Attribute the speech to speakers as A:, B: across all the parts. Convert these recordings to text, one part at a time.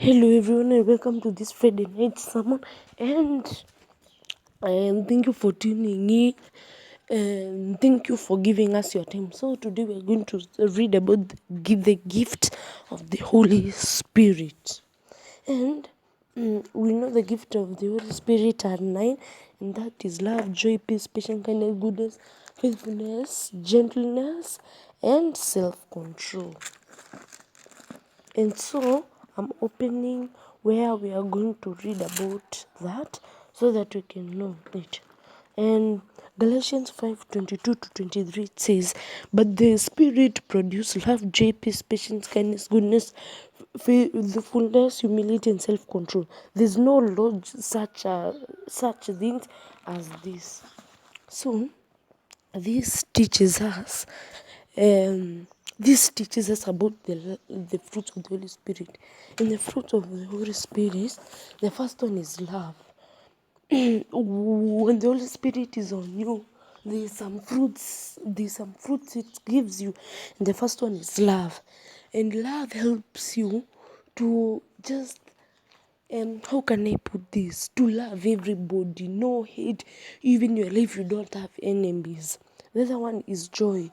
A: Hello everyone and welcome to this Friday night sermon, and thank you for tuning in and thank you for giving us your time. So today we're going to read about give the gift of the Holy Spirit. And we know the gift of the Holy Spirit are 9, and that is love, joy, peace, patience, kindness, goodness, faithfulness, gentleness, and self-control. And so I'm opening where we are going to read about that so that we can know it. And Galatians 5:22 to 23 it says, "But the Spirit produces love, joy, peace, patience, kindness, goodness, faithfulness, humility, and self-control. There's no law such things as this." So this teaches us um, this teaches us about the fruits of the Holy Spirit. And the fruit of the Holy Spirit, the first one is love. When the Holy Spirit is on you, there's some fruits it gives you. And the first one is love. And love helps you to just how can I put this? To love everybody, no hate. Even your life, you don't have enemies. The other one is joy.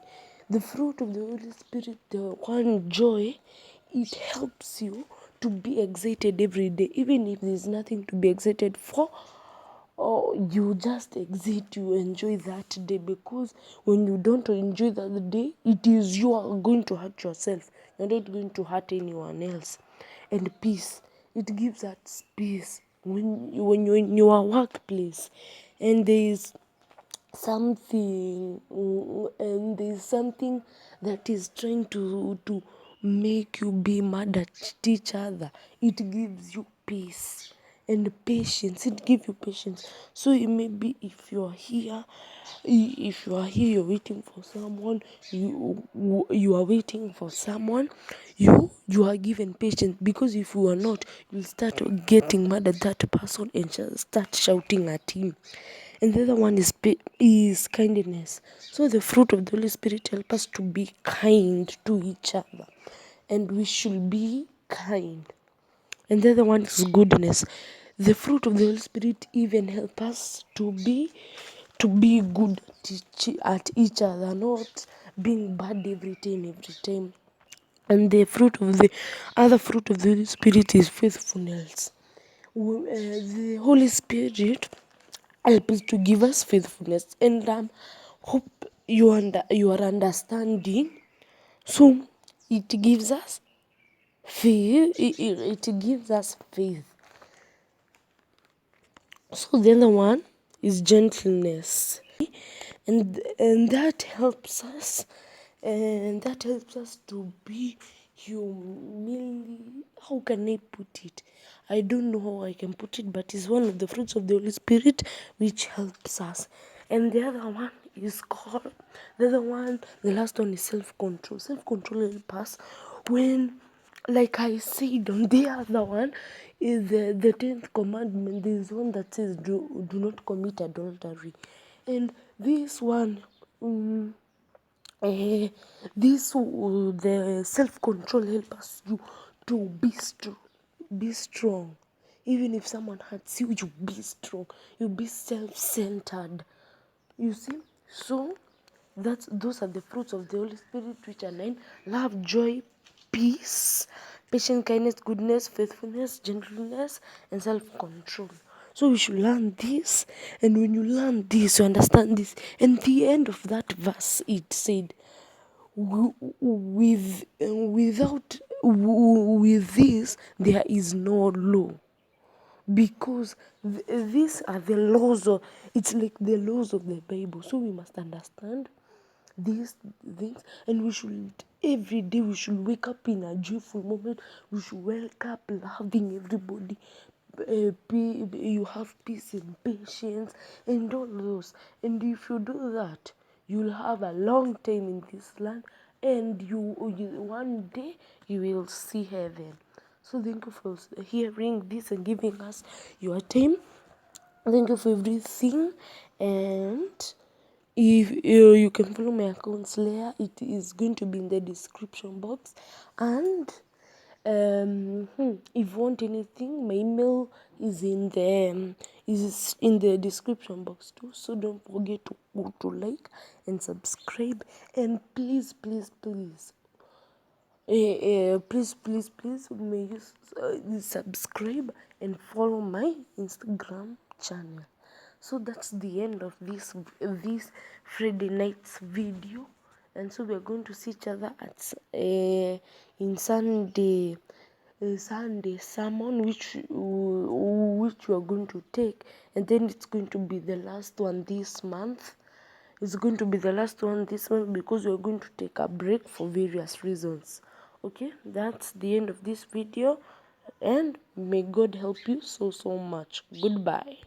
A: The fruit of the Holy Spirit, the one joy, it helps you to be excited every day, even if there's nothing to be excited for. Or you just exit, you enjoy that day, because when you don't enjoy that day, it is you are going to hurt yourself. You're not going to hurt anyone else. And peace, it gives us peace when you're in your workplace, and there's something that is trying to make you be mad at each other. It gives you peace and patience. It gives you patience. So it may be if you are here, you're waiting for someone, you are waiting for someone, you are given patience, because if you are not, you'll start getting mad at that person and just start shouting at him. And the other one is kindness. So the fruit of the Holy Spirit help us to be kind to each other, and we should be kind. And the other one is goodness. The fruit of the Holy Spirit even help us to be good at each other, not being bad every time. And the other fruit of the Holy Spirit is faithfulness. The Holy Spirit helps to give us faithfulness, and hope you are understanding. So it gives us faith. It gives us faith. So the other one is gentleness, and that helps us, to be humility. How can I put it? I don't know how I can put it, but it's one of the fruits of the Holy Spirit which helps us. And the other one is called the last one is self-control. Self-control helps us when, like I said, on the other one is the 10th commandment. There is one that says do not commit adultery, and this one the self-control helps you to be strong. Even if someone hurts you, you be strong, you be self-centered, you see. So those are the fruits of the Holy Spirit, which are 9: love, joy, peace, patience, kindness, goodness, faithfulness, gentleness, and self-control. So we should learn this, and when you learn this, you understand this. And the end of that verse, it said, with this there is no law, because these are the laws of, it's like the laws of the Bible. So we must understand these things, and we should every day we should wake up in a joyful moment. We should wake up loving everybody. You have peace and patience and all those, and if you do that, you'll have a long time in this land, and you one day you will see heaven. So thank you for hearing this and giving us your time. Thank you for everything. And if you can follow my account Slayer, it is going to be in the description box. And If you want anything, my email is in the description box too. So don't forget to go to like and subscribe, and please, please, please, please, may you subscribe and follow my Instagram channel. So that's the end of this Friday night's video, and so we are going to see each other at in Sunday sermon, which we are going to take, and then it's going to be the last one this month. It's going to be the last one this month because we're going to take a break for various reasons. Okay, that's the end of this video, and may God help you so much. Goodbye.